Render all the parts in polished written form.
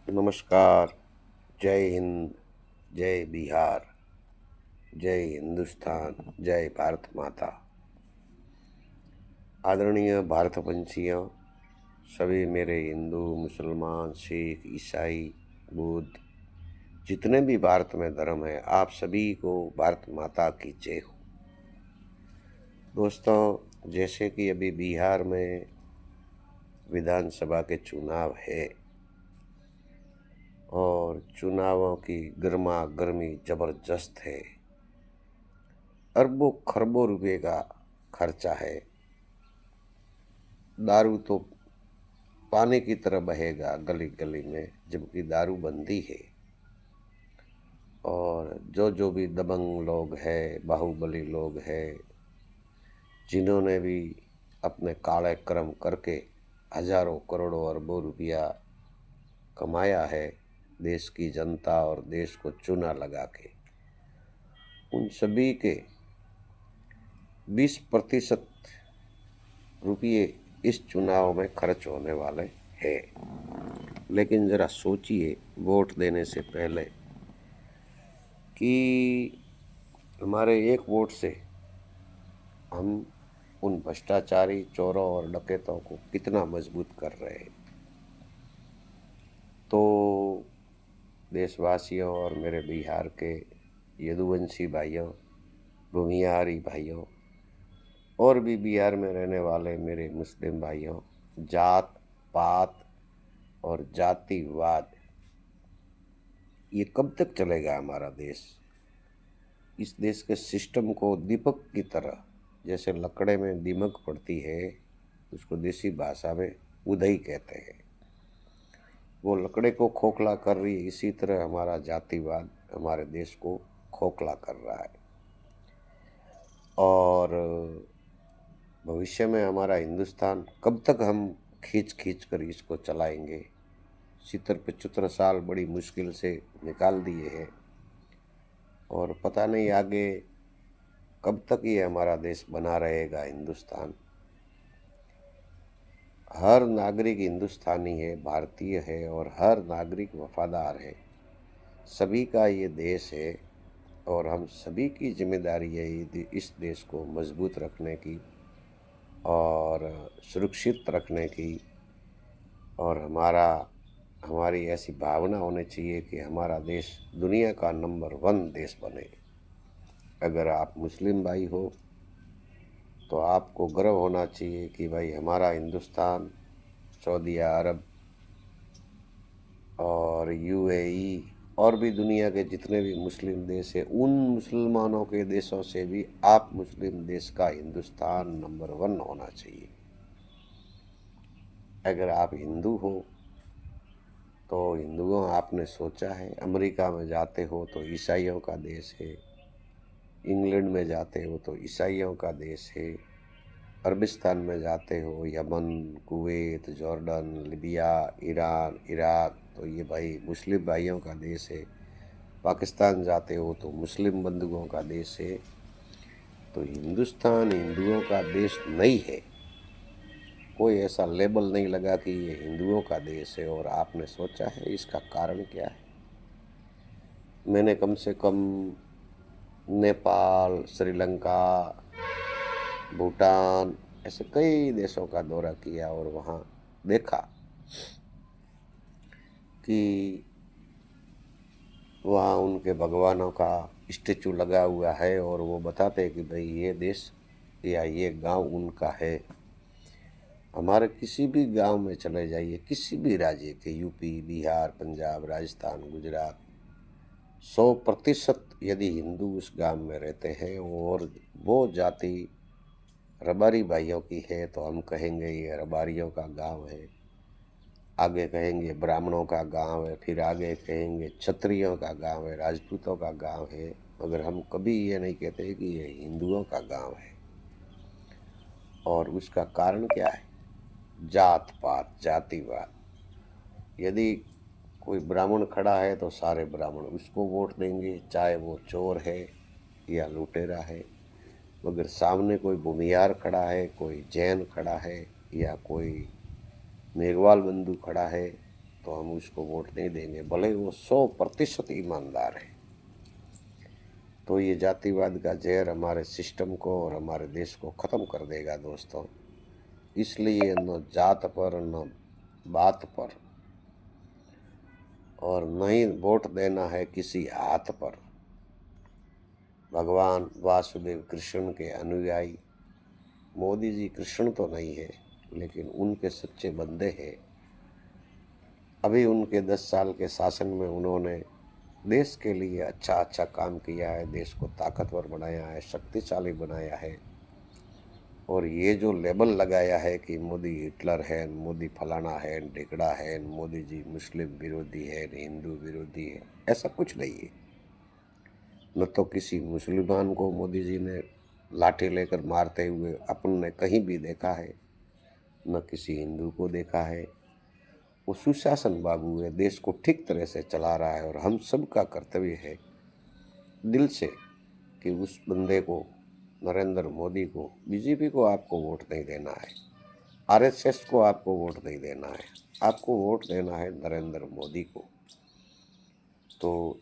नमस्कार। जय हिंद। जय बिहार। जय हिंदुस्तान। जय भारत माता। आदरणीय भारतवंशियों, सभी मेरे हिंदू, मुसलमान, सिख, ईसाई, बुद्ध, जितने भी भारत में धर्म है, आप सभी को भारत माता की जय हो। दोस्तों, जैसे कि अभी बिहार में विधानसभा के चुनाव है और चुनावों की गर्मा गर्मी जबरदस्त है। अरबों खरबों रुपए का खर्चा है। दारू तो पानी की तरह बहेगा गली गली में, जबकि दारू बंदी है। और जो भी दबंग लोग हैं, बाहुबली लोग हैं, जिन्होंने भी अपने काले कर्म करके हजारों करोड़ों अरबों रुपया कमाया है देश की जनता और देश को चूना लगा के, उन सभी के 20% रुपये इस चुनाव में खर्च होने वाले हैं। लेकिन ज़रा सोचिए वोट देने से पहले कि हमारे एक वोट से हम उन भ्रष्टाचारी, चोरों और डकैतों को कितना मजबूत कर रहे हैं। तो देशवासियों और मेरे बिहार के यदुवंशी भाइयों, भूमिहारी भाइयों और भी बिहार में रहने वाले मेरे मुस्लिम भाइयों, जात पात और जातिवाद ये कब तक चलेगा हमारा देश? इस देश के सिस्टम को दीपक की तरह, जैसे लकड़े में दीमक पड़ती है, उसको देसी भाषा में उधई कहते हैं, वो लकड़े को खोखला कर रही है। इसी तरह हमारा जातिवाद हमारे देश को खोखला कर रहा है। और भविष्य में हमारा हिंदुस्तान कब तक हम खींच खींच कर इसको चलाएंगे? 70-75 साल बड़ी मुश्किल से निकाल दिए हैं और पता नहीं आगे कब तक ये हमारा देश बना रहेगा हिंदुस्तान। हर नागरिक हिंदुस्तानी है, भारतीय है और हर नागरिक वफादार है। सभी का ये देश है और हम सभी की जिम्मेदारी है इस देश को मजबूत रखने की और सुरक्षित रखने की। और हमारी ऐसी भावना होनी चाहिए कि हमारा देश दुनिया का नंबर 1 देश बने। अगर आप मुस्लिम भाई हो तो आपको गर्व होना चाहिए कि भाई हमारा हिंदुस्तान, सऊदी अरब और यूएई और भी दुनिया के जितने भी मुस्लिम देश हैं, उन मुसलमानों के देशों से भी आप मुस्लिम देश का हिंदुस्तान नंबर 1 होना चाहिए। अगर आप हिंदू हो तो हिंदुओं, आपने सोचा है अमेरिका में जाते हो तो ईसाइयों का देश है, इंग्लैंड में जाते हो तो ईसाइयों का देश है, अरबिस्तान में जाते हो, Yemen, Kuwait, Jordan, Libya, Iran, Iraq, तो ये भाई मुस्लिम भाइयों का देश है। पाकिस्तान जाते हो तो मुस्लिम बंधुओं का देश है। तो हिंदुस्तान हिंदुओं का देश नहीं है। कोई ऐसा लेबल नहीं लगा कि ये हिंदुओं का देश है। और आपने सोचा है इसका कारण क्या है? मैंने कम से कम नेपाल, श्रीलंका, भूटान ऐसे कई देशों का दौरा किया और वहाँ देखा कि वहाँ उनके भगवानों का स्टेचू लगा हुआ है और वो बताते हैं कि भाई ये देश या ये गांव उनका है। हमारे किसी भी गांव में चले जाइए, किसी भी राज्य के, यूपी, बिहार, पंजाब, राजस्थान, गुजरात, 100% यदि हिंदू उस गांव में रहते हैं और वो जाति रबारी भाइयों की है तो हम कहेंगे ये रबारियों का गांव है। आगे कहेंगे ब्राह्मणों का गांव है, फिर आगे कहेंगे क्षत्रियों का गांव है, राजपूतों का गांव है। मगर हम कभी ये नहीं कहते कि ये हिंदुओं का गांव है। और उसका कारण क्या है? जात पात, जातिवाद। यदि कोई ब्राह्मण खड़ा है तो सारे ब्राह्मण उसको वोट देंगे, चाहे वो चोर है या लुटेरा है। मगर सामने कोई भूमिहार खड़ा है, कोई जैन खड़ा है या कोई मेघवाल बंधु खड़ा है तो हम उसको वोट नहीं देंगे, भले वो 100% ईमानदार है। तो ये जातिवाद का जहर हमारे सिस्टम को और हमारे देश को ख़त्म कर देगा दोस्तों। इसलिए न जात पर न बात पर और न ही वोट देना है किसी हाथ पर। भगवान वासुदेव कृष्ण के अनुयायी, मोदी जी कृष्ण तो नहीं है लेकिन उनके सच्चे बंदे हैं। अभी उनके 10 साल के शासन में उन्होंने देश के लिए अच्छा अच्छा काम किया है, देश को ताकतवर बनाया है, शक्तिशाली बनाया है। और ये जो लेबल लगाया है कि मोदी हिटलर है, मोदी फलाना है, ढिकड़ा है, मोदी जी मुस्लिम विरोधी है, हिंदू विरोधी है, ऐसा कुछ नहीं है। न तो किसी मुसलमान को मोदी जी ने लाठी लेकर मारते हुए अपन ने कहीं भी देखा है, न किसी हिंदू को देखा है। वो सुशासन बाबू है, देश को ठीक तरह से चला रहा है और हम सब का कर्तव्य है दिल से कि उस बंदे को, नरेंद्र मोदी को, बीजेपी को आपको वोट नहीं देना है, आरएसएस को आपको वोट नहीं देना है, आपको वोट देना है नरेंद्र मोदी को। तो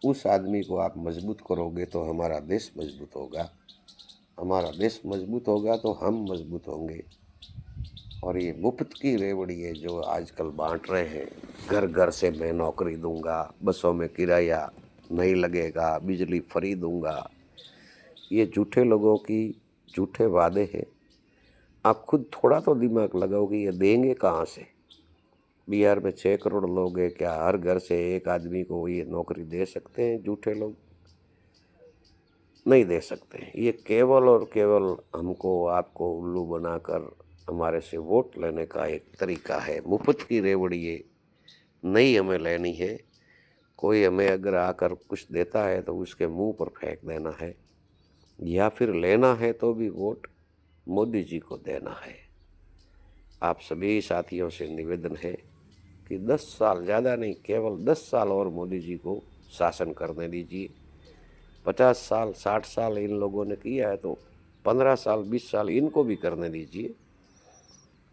उस आदमी को आप मजबूत करोगे तो हमारा देश मजबूत होगा, हमारा देश मजबूत होगा तो हम मजबूत होंगे। और ये मुफ्त की रेवड़ी है जो आजकल बांट रहे हैं, घर घर से मैं नौकरी दूंगा, बसों में किराया नहीं लगेगा, बिजली फ्री दूंगा, ये झूठे लोगों की झूठे वादे हैं। आप खुद थोड़ा तो दिमाग लगाओ कि ये देंगे कहाँ से। बिहार में 6 करोड़ लोग हैं, क्या हर घर से एक आदमी को ये नौकरी दे सकते हैं? झूठे लोग नहीं दे सकते। ये केवल और केवल हमको आपको उल्लू बनाकर हमारे से वोट लेने का एक तरीका है। मुफ्त की रेवड़ी ये नहीं हमें लेनी है। कोई हमें अगर आकर कुछ देता है तो उसके मुंह पर फेंक देना है, या फिर लेना है तो भी वोट मोदी जी को देना है। आप सभी साथियों से निवेदन है कि 10 साल, ज़्यादा नहीं, केवल 10 साल और मोदी जी को शासन करने दीजिए। 50 साल 60 साल इन लोगों ने किया है तो 15 साल 20 साल इनको भी करने दीजिए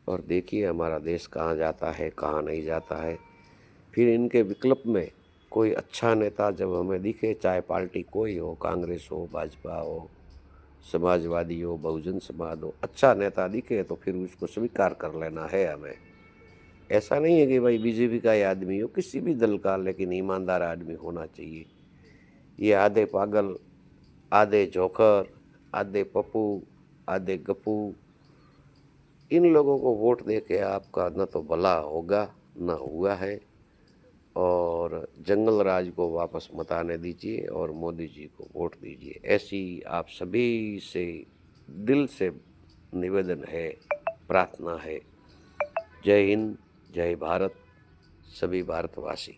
और देखिए हमारा देश कहाँ जाता है, कहाँ नहीं जाता है। फिर इनके विकल्प में कोई अच्छा नेता जब हमें दिखे, चाहे पार्टी कोई हो, कांग्रेस हो, भाजपा हो, समाजवादी हो, बहुजन समाज हो, अच्छा नेता दिखे तो फिर उसको स्वीकार कर लेना है हमें। ऐसा नहीं है कि भाई बीजेपी का ही आदमी हो, किसी भी दल का, लेकिन ईमानदार आदमी होना चाहिए। ये आधे पागल, आधे जोकर, आधे पप्पू, आधे गप्पू, इन लोगों को वोट दे के आपका न तो भला होगा न हुआ है। और जंगल राज को वापस मत आने दीजिए और मोदी जी को वोट दीजिए। ऐसी आप सभी से दिल से निवेदन है, प्रार्थना है। जय हिंद, जय भारत, सभी भारतवासी।